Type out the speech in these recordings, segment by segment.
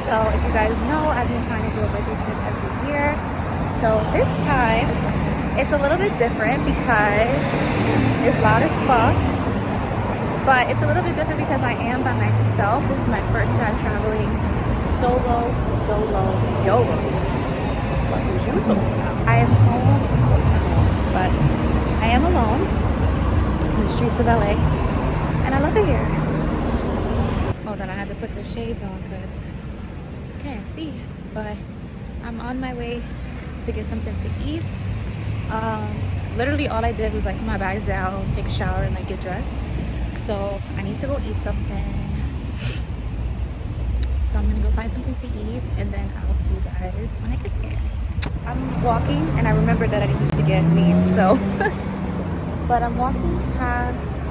So if you guys know, I've been trying to do a birthday trip every year. So this time, it's a little bit different because it's loud as fuck. But it's a little bit different because I am by myself. This is my first time traveling solo, dolo, YOLO. Fuck is you talking about? I am home, but I am alone in the streets of LA, and I love it here. Hold on, I had to put the shades on because I can't see. But I'm on my way to get something to eat. Literally all I did was like put my bags down, take a shower, and like get dressed. So I need to go eat something. So I'm gonna go find something to eat, and then I'll see you guys when I get there. I'm walking, and I remembered that I need to get weed. So, but I'm walking past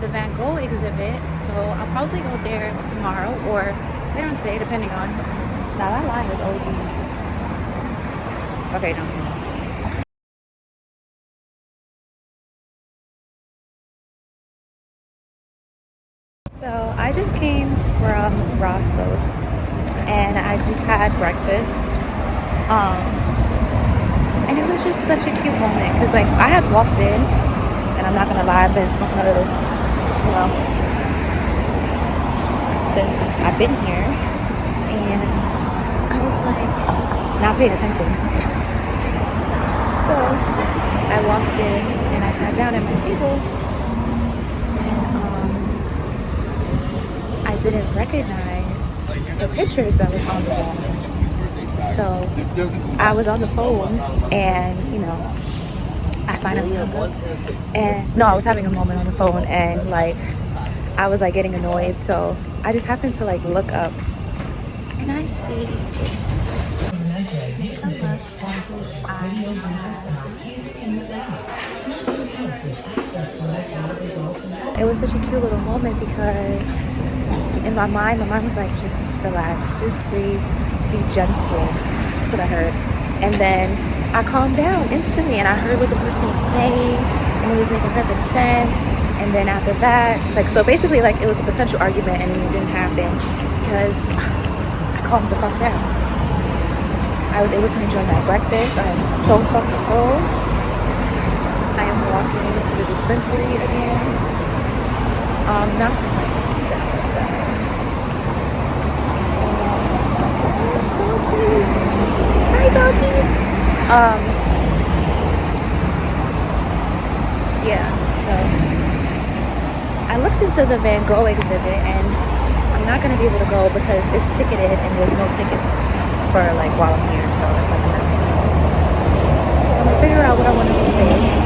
the Van Gogh exhibit. So I'll probably go there tomorrow or later on today, depending on. Now that line is OD. Okay, no, tomorrow. So I just came from Roscoe's and I just had breakfast. And it was just such a cute moment because like I had walked in, and I'm not gonna lie, I've been smoking a little, since I've been here, and I was like not paying attention. So I walked in and I sat down at my table, and I didn't recognize the pictures that was on the wall. So I was on the phone, and I finally woke up, and no, I was having a moment on the phone, and like I was like getting annoyed. So I just happened to like look up, and I see it was such a cute little moment because in my mind was like, just relax, just breathe, be gentle. That's what I heard. And then I calmed down instantly, and I heard what the person was saying, and it was making perfect sense. And then after that, like, so basically like it was a potential argument, and it didn't happen because I calmed the fuck down. I was able to enjoy my breakfast. I am so fucking full. I am walking to the dispensary again. Not for myself. Doggies. Hi, doggies. Yeah, so I looked into the Van Gogh exhibit, and I'm not gonna be able to go because it's ticketed and there's no tickets for like while I'm here, so that's like nothing. So I'm gonna figure out what I want to do today.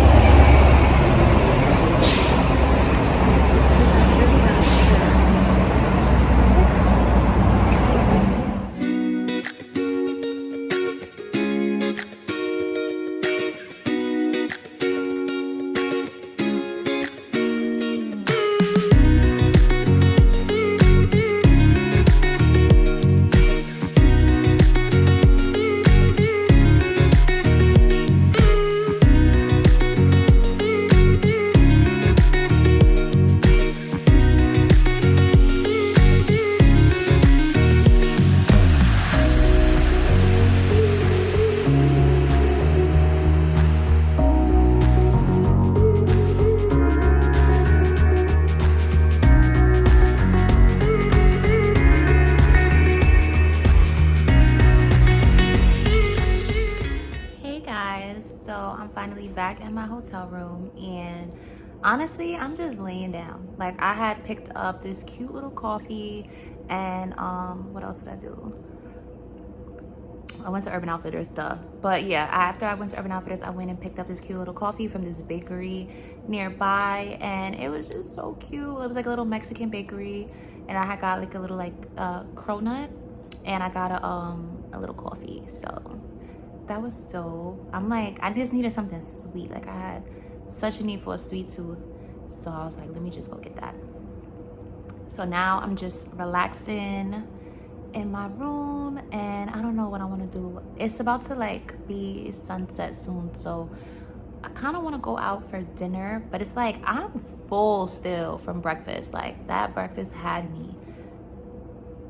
Finally back in my hotel room, and honestly I'm just laying down. Like I had picked up this cute little coffee, and what else did I do? I went to Urban Outfitters, duh. But yeah, after I went to Urban Outfitters, I went and picked up this cute little coffee from this bakery nearby, and it was just so cute. It was like a little Mexican bakery, and I had got like a little like cronut, and I got a little coffee. So that was dope. I'm like, I just needed something sweet. Like I had such a need for a sweet tooth, so I was like, let me just go get that. So now I'm just relaxing in my room, and I don't know what I want to do. It's about to like be sunset soon, so I kind of want to go out for dinner, but it's like I'm full still from breakfast. Like that breakfast had me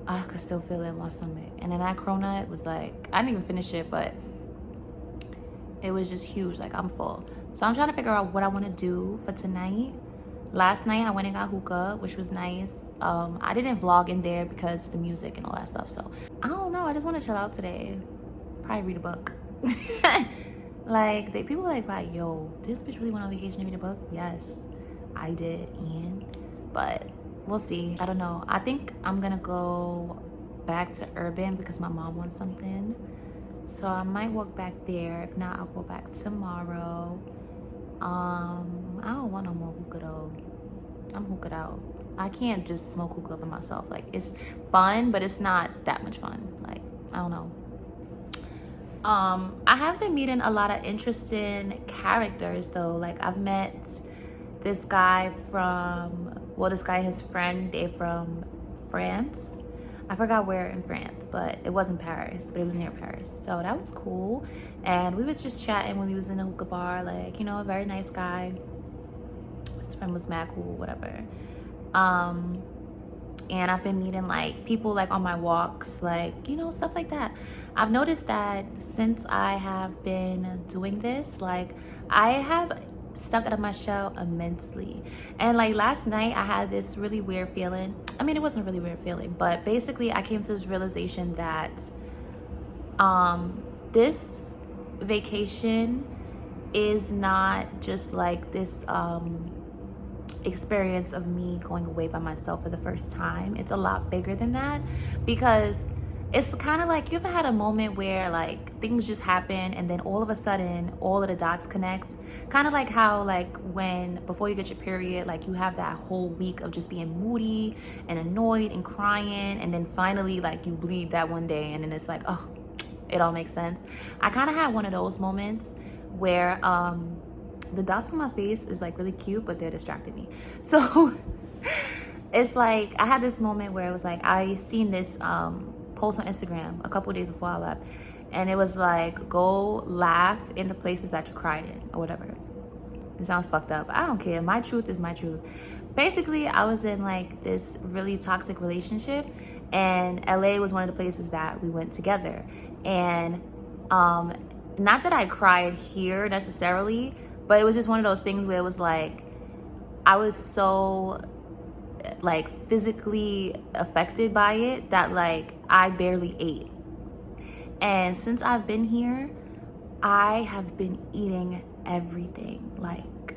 I could still feel it in my stomach. And then that cronut was like, I didn't even finish it, but it was just huge. Like, I'm full. So I'm trying to figure out what I want to do for tonight. Last night I went and got hookah, which was nice. I didn't vlog in there because the music and all that stuff. So I don't know. I just want to chill out today. Probably read a book. Like, people were like, yo, this bitch really went on vacation to read a book? Yes, I did. But we'll see. I don't know. I think I'm gonna go back to Urban because my mom wants something. So I might walk back there. If not, I'll go back tomorrow. I don't want no more hookah though. I'm hookah out. I can't just smoke hookah by myself. Like, it's fun, but it's not that much fun. Like, I don't know. I have been meeting a lot of interesting characters though. Like, I've met this guy this guy and his friend, they're from France. I forgot where in France, but it wasn't Paris, but it was near Paris. So that was cool. And we was just chatting when we was in a hookah bar, like, you know, a very nice guy. His friend was mad cool, whatever. And I've been meeting like people like on my walks, like, you know, stuff like that. I've noticed that since I have been doing this, like, I have stepped out of my shell immensely. And like last night I had this really weird feeling. I mean, it wasn't a really weird feeling, but basically I came to this realization that this vacation is not just like this experience of me going away by myself for the first time. It's a lot bigger than that, because it's kind of like, you ever had a moment where like things just happen and then all of a sudden all of the dots connect? Kind of like how, like, when before you get your period, like, you have that whole week of just being moody and annoyed and crying, and then finally like you bleed that one day and then it's like, oh, it all makes sense. I kind of had one of those moments where the dots on my face is like really cute, but they're distracting me. So it's like I had this moment where it was like, I seen this post on Instagram a couple days before I left, and it was like, go laugh in the places that you cried in, or whatever. It sounds fucked up. I don't care. My truth is my truth. Basically, I was in like this really toxic relationship, and LA was one of the places that we went together. And not that I cried here necessarily, but it was just one of those things where it was like, I was so like physically affected by it that like I barely ate. And since I've been here, I have been eating everything. Like,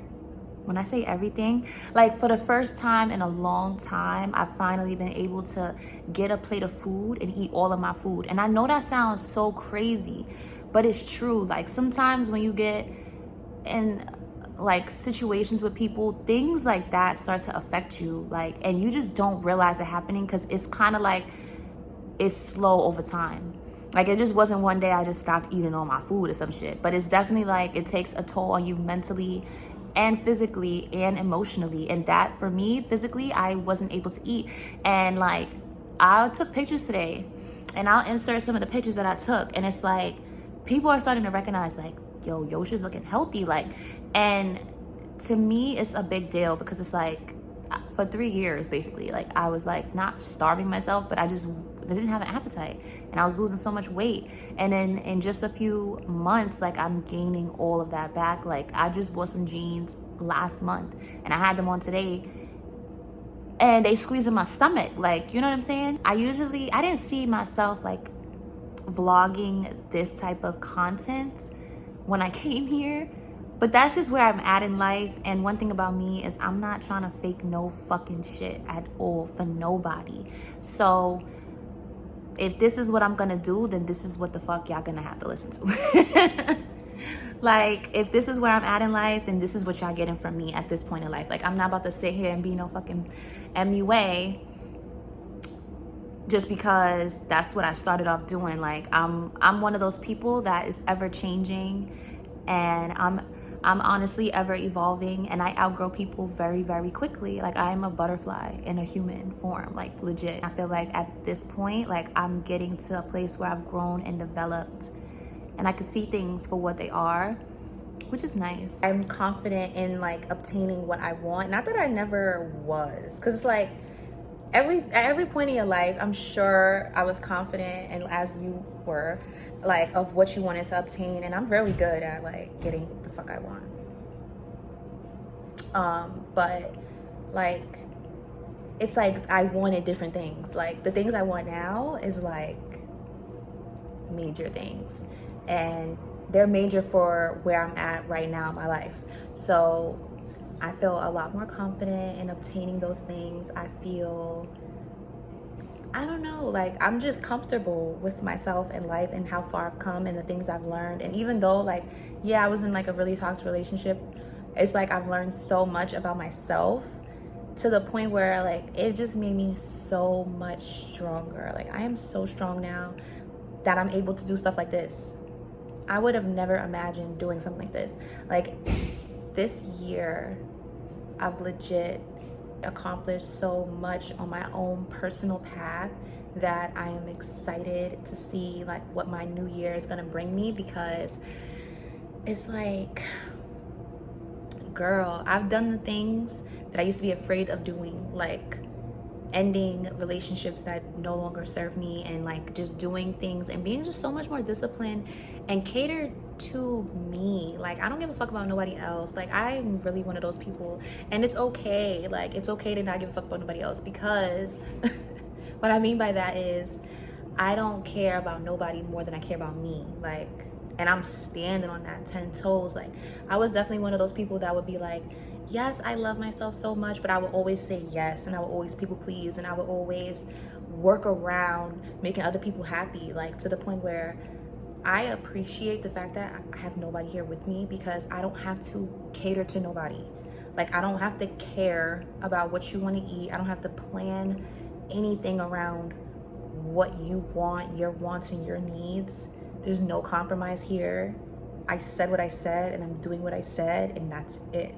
when I say everything, like, for the first time in a long time, I've finally been able to get a plate of food and eat all of my food. And I know that sounds so crazy, but it's true. Like, sometimes when you get in like situations with people, things like that start to affect you, like, and you just don't realize it happening, because it's kind of like it's slow over time. Like, it just wasn't one day I just stopped eating all my food or some shit, but it's definitely like it takes a toll on you mentally and physically and emotionally. And that, for me, physically, I wasn't able to eat. And like, I took pictures today, and I'll insert some of the pictures that I took, and it's like people are starting to recognize, like, yo, Yosha's looking healthy. Like, and to me, it's a big deal, because it's like, for 3 years basically, like, I was like not starving myself, but I didn't have an appetite, and I was losing so much weight. And then in just a few months, like, I'm gaining all of that back. Like, I just bought some jeans last month, and I had them on today, and they squeezed in my stomach. Like, you know what I'm saying? I didn't see myself like vlogging this type of content when I came here, but that's just where I'm at in life. And one thing about me is I'm not trying to fake no fucking shit at all for nobody. So if this is what I'm gonna do, then this is what the fuck y'all gonna have to listen to. Like, if this is where I'm at in life, then this is what y'all getting from me at this point in life. Like, I'm not about to sit here and be no fucking MUA just because that's what I started off doing. Like, I'm one of those people that is ever changing, and I'm honestly ever evolving, and I outgrow people very, very quickly. Like, I am a butterfly in a human form, like, legit. I feel like at this point, like, I'm getting to a place where I've grown and developed, and I can see things for what they are, which is nice. I'm confident in like obtaining what I want. Not that I never was, because it's like, at every point in your life, I'm sure I was confident, and as you were, like, of what you wanted to obtain. And I'm really good at like getting the fuck I want. But like, it's like I wanted different things. Like the things I want now is like major things, and they're major for where I'm at right now in my life. So I feel a lot more confident in obtaining those things. I feel, I don't know, like I'm just comfortable with myself and life and how far I've come and the things I've learned. And even though like, yeah, I was in like a really toxic relationship, it's like I've learned so much about myself to the point where like it just made me so much stronger. Like I am so strong now that I'm able to do stuff like this. I would have never imagined doing something like this. Like this year, I've legit accomplished so much on my own personal path that I am excited to see like what my new year is gonna bring me, because it's like, girl, I've done the things that I used to be afraid of doing, like ending relationships that no longer serve me, and like just doing things and being just so much more disciplined and catered to me. Like I don't give a fuck about nobody else. Like I'm really one of those people, and it's okay. Like it's okay to not give a fuck about nobody else, because what I mean by that is I don't care about nobody more than I care about me. Like, and I'm standing on that 10 toes. Like I was definitely one of those people that would be like, yes, I love myself so much, but I would always say yes, and I would always people please, and I would always work around making other people happy, like to the point where I appreciate the fact that I have nobody here with me, because I don't have to cater to nobody. Like I don't have to care about what you want to eat. I don't have to plan anything around what you want, your wants and your needs. There's no compromise here. I said what I said, and I'm doing what I said, and that's it.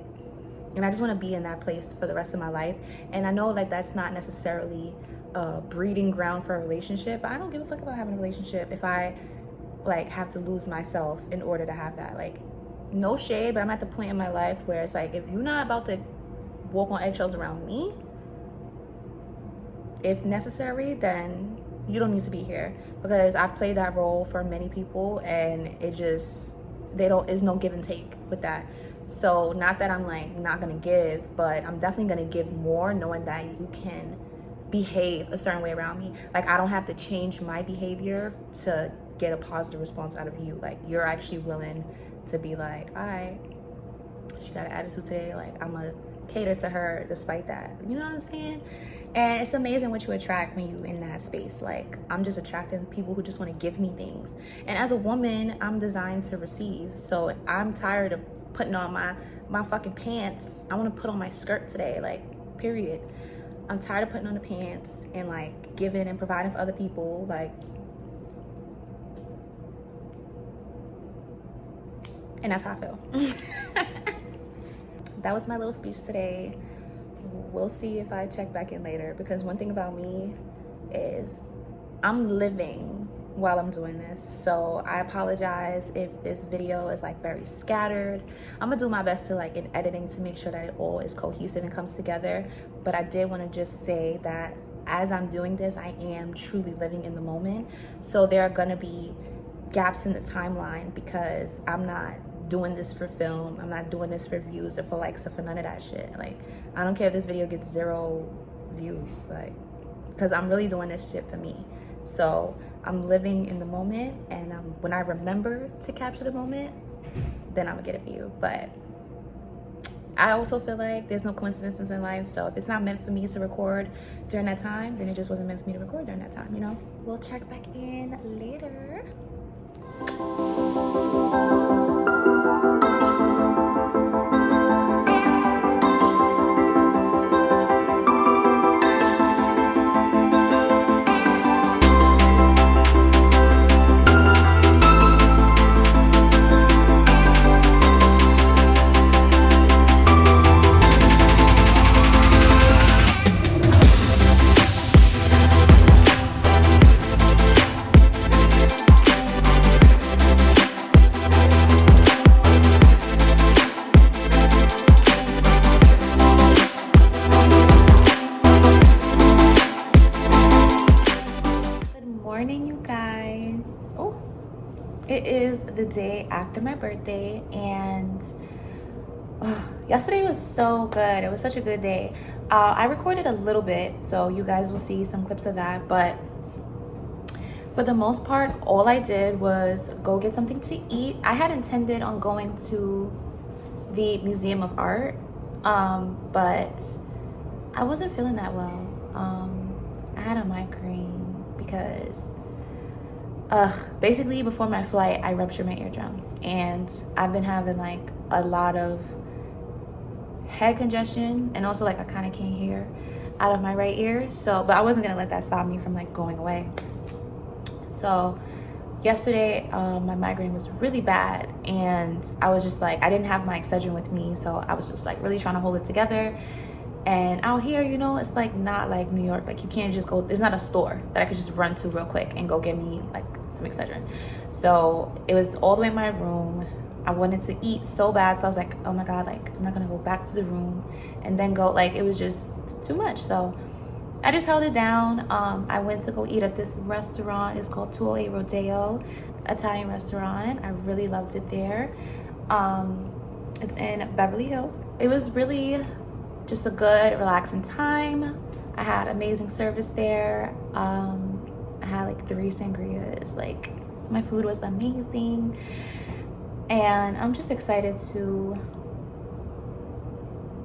And I just want to be in that place for the rest of my life. And I know like that's not necessarily a breeding ground for a relationship, but I don't give a fuck about having a relationship if I like have to lose myself in order to have that. Like no shade, but I'm at the point in my life where it's like, if you're not about to walk on eggshells around me, if necessary, then you don't need to be here, because I've played that role for many people, and it just, there's no give and take with that. So not that I'm like not gonna give, but I'm definitely gonna give more, knowing that you can behave a certain way around me. Like I don't have to change my behavior to get a positive response out of you. Like you're actually willing to be like, all right, she got an attitude today, like I'm gonna cater to her despite that. You know what I'm saying? And it's amazing what you attract when you in that space. Like I'm just attracting people who just want to give me things. And as a woman, I'm designed to receive. So I'm tired of putting on my fucking pants. I want to put on my skirt today, like period. I'm tired of putting on the pants and like giving and providing for other people. Like, and that's how I feel. That was my little speech today. We'll see if I check back in later, because one thing about me is I'm living while I'm doing this. So I apologize if this video is like very scattered. I'm gonna do my best to like in editing to make sure that it all is cohesive and comes together. But I did want to just say that as I'm doing this, I am truly living in the moment. So there are gonna be gaps in the timeline, because I'm not doing this for film. I'm not doing this for views or for likes or for none of that shit. Like I don't care if this video gets 0 views, like, because I'm really doing this shit for me. So I'm living in the moment, and when I remember to capture the moment, then I'm gonna get it for you. But I also feel like there's no coincidences in life. So if it's not meant for me to record during that time, then it just wasn't meant for me to record during that time, you know? We'll check back in later. the day after my birthday, and yesterday was so good. It was such a good day. I recorded a little bit, so you guys will see some clips of that, but for the most part, all I did was go get something to eat. I had intended on going to the Museum of Art, but I wasn't feeling that well. I had a migraine because basically before my flight, I ruptured my eardrum, and I've been having like a lot of head congestion, and also like I kind of can't hear out of my right ear. So, but I wasn't gonna let that stop me from like going away. So yesterday, my migraine was really bad, and I was just like, I didn't have my Excedrin with me, so I was just like really trying to hold it together. And out here, you know, it's like not like New York. Like you can't just go, there's not a store that I could just run to real quick and go get me like some Excedrin. So it was all the way in my room. I wanted to eat so bad, so I was like, oh my God, like I'm not gonna go back to the room and then go, like it was just too much. So I just held it down. I went to go eat at this restaurant. It's called 208 Rodeo, Italian restaurant. I really loved it there. It's in Beverly Hills. It was really just a good, relaxing time. I had amazing service there. I had like 3 sangrias. Like my food was amazing. And I'm just excited to,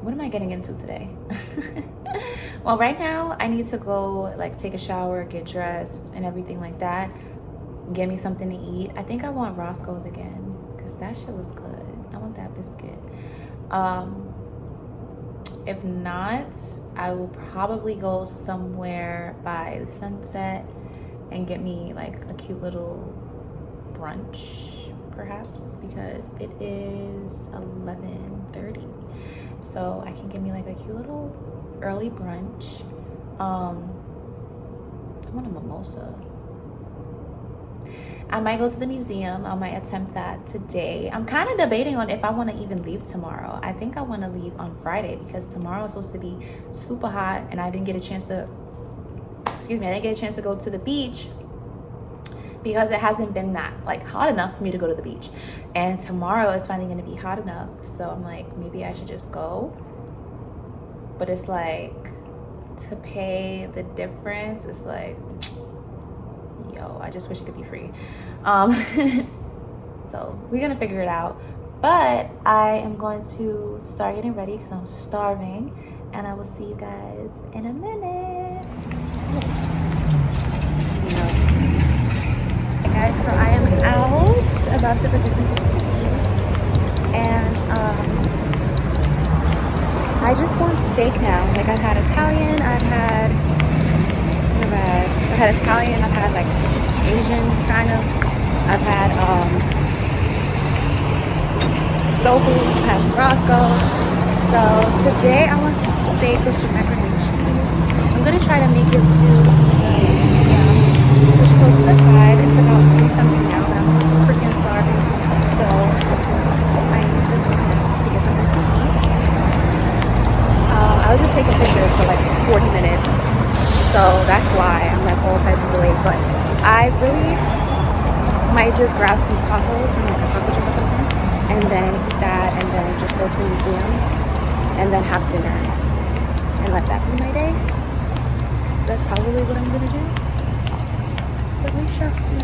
what am I getting into today? Well, right now I need to go like take a shower, get dressed and everything like that. Get me something to eat. I think I want Roscoe's again because that shit was good. I want that biscuit. If not, I will probably go somewhere by the sunset and get me like a cute little brunch perhaps, because it is 11:30. So I can get me like a cute little early brunch. I want a mimosa. I might go to the museum. I might attempt that today. I'm kind of debating on if I want to even leave tomorrow. I think I want to leave on Friday because tomorrow is supposed to be super hot, and I didn't get a chance to, excuse me, I didn't get a chance to go to the beach because it hasn't been that like hot enough for me to go to the beach. And tomorrow is finally going to be hot enough. So I'm like, maybe I should just go. But it's like, to pay the difference, it's like, yo, I just wish it could be free. So we're gonna figure it out. But I am going to start getting ready because I'm starving, and I will see you guys in a minute. Hey guys, so I am out about to go get something to eat, and I just want steak now. Like I've had Italian, I've had Italian, I've had like Asian kind of, I've had soul food, I've had some Roscoe's. So today I want some steak with some macaroni and cheese. I'm gonna try to make it to which closes at 5. It's about 3 something now, but I'm freaking starving. So I need to go to get something to eat. I was just taking pictures for like 40 minutes. So that's why I'm like all types of delayed. But I really might just grab some tacos from like a taco truck or something, and then eat that, and then just go to the museum, and then have dinner, and let that be my day. So that's probably what I'm gonna do. But we shall see.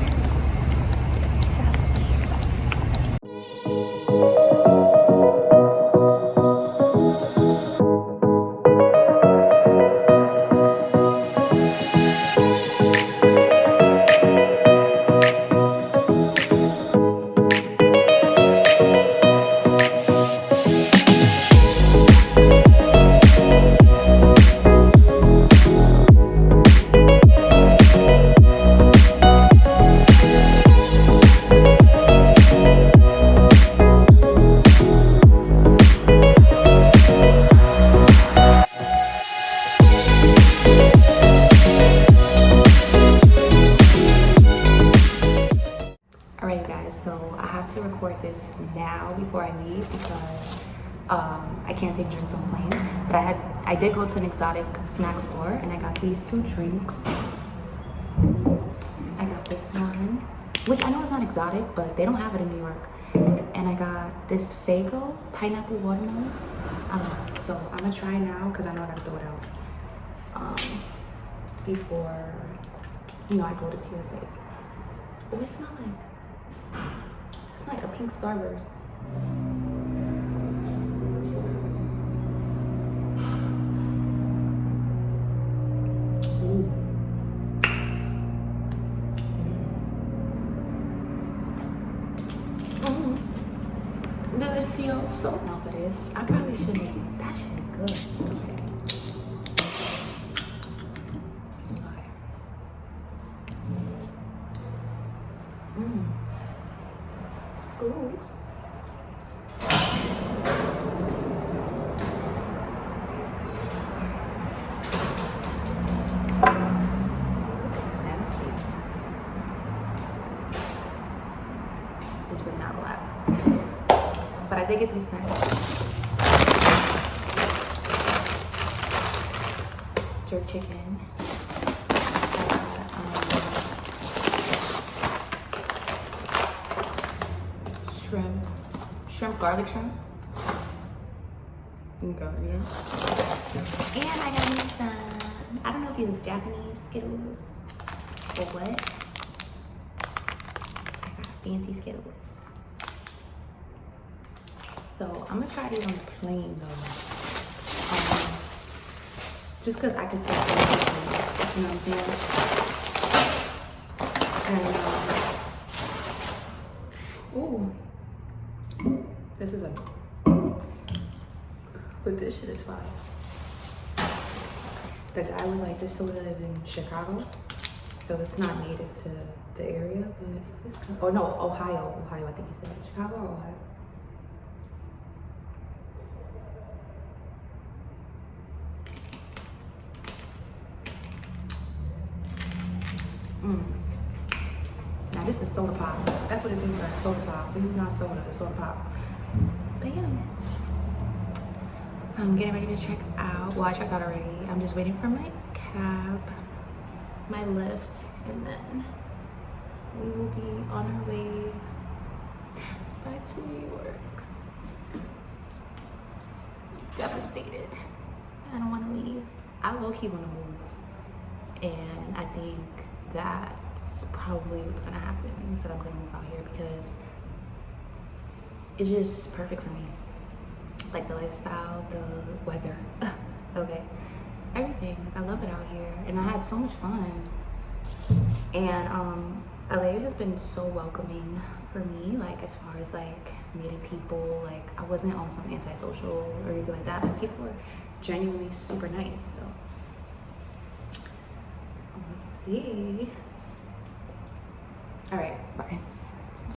This now before I leave because I can't take drinks on the plane. But I did go to an exotic snack store and I got these 2 drinks. I got this one which I know is not exotic, but they don't have it in New York. And I got this Fago pineapple watermelon. I don't know. So I'm gonna try it now because I know I gotta throw it out before, you know, I go to TSA. Oh, it smells like a pink Starburst. Delicioso. Now for this, I probably shouldn't. That shit is good. Okay. Ooh. It's really not a lot. But I did get these snacks. Jerk chicken. Shrimp, garlic shrimp. Okay, yeah. And I got me some, I don't know if these is Japanese Skittles or what. I got fancy Skittles. So I'm gonna try these on the plane though. Just cause I can take them, you know what I'm saying? And ooh, this is a, but this shit is fire. The guy was like, this soda is in Chicago, so it's not native to the area, but it's kind of, oh no, Ohio, I think he said. Chicago or Ohio? Now this is soda pop. That's what it tastes like, soda pop. This is not soda, it's soda pop. But yeah. I'm getting ready to check out. Well, I checked out already. I'm just waiting for my cab, my lift, and then we will be on our way back to New York. Devastated. I don't want to leave. I low-key want to move. And I think that's probably what's gonna happen. So I'm gonna move out here because it's just perfect for me. Like the lifestyle, the weather, okay, everything. Like I love it out here, and I had so much fun. And LA has been so welcoming for me, like as far as like meeting people. Like I wasn't on some antisocial or anything like that. Like people were genuinely super nice. So let's see. All right, bye.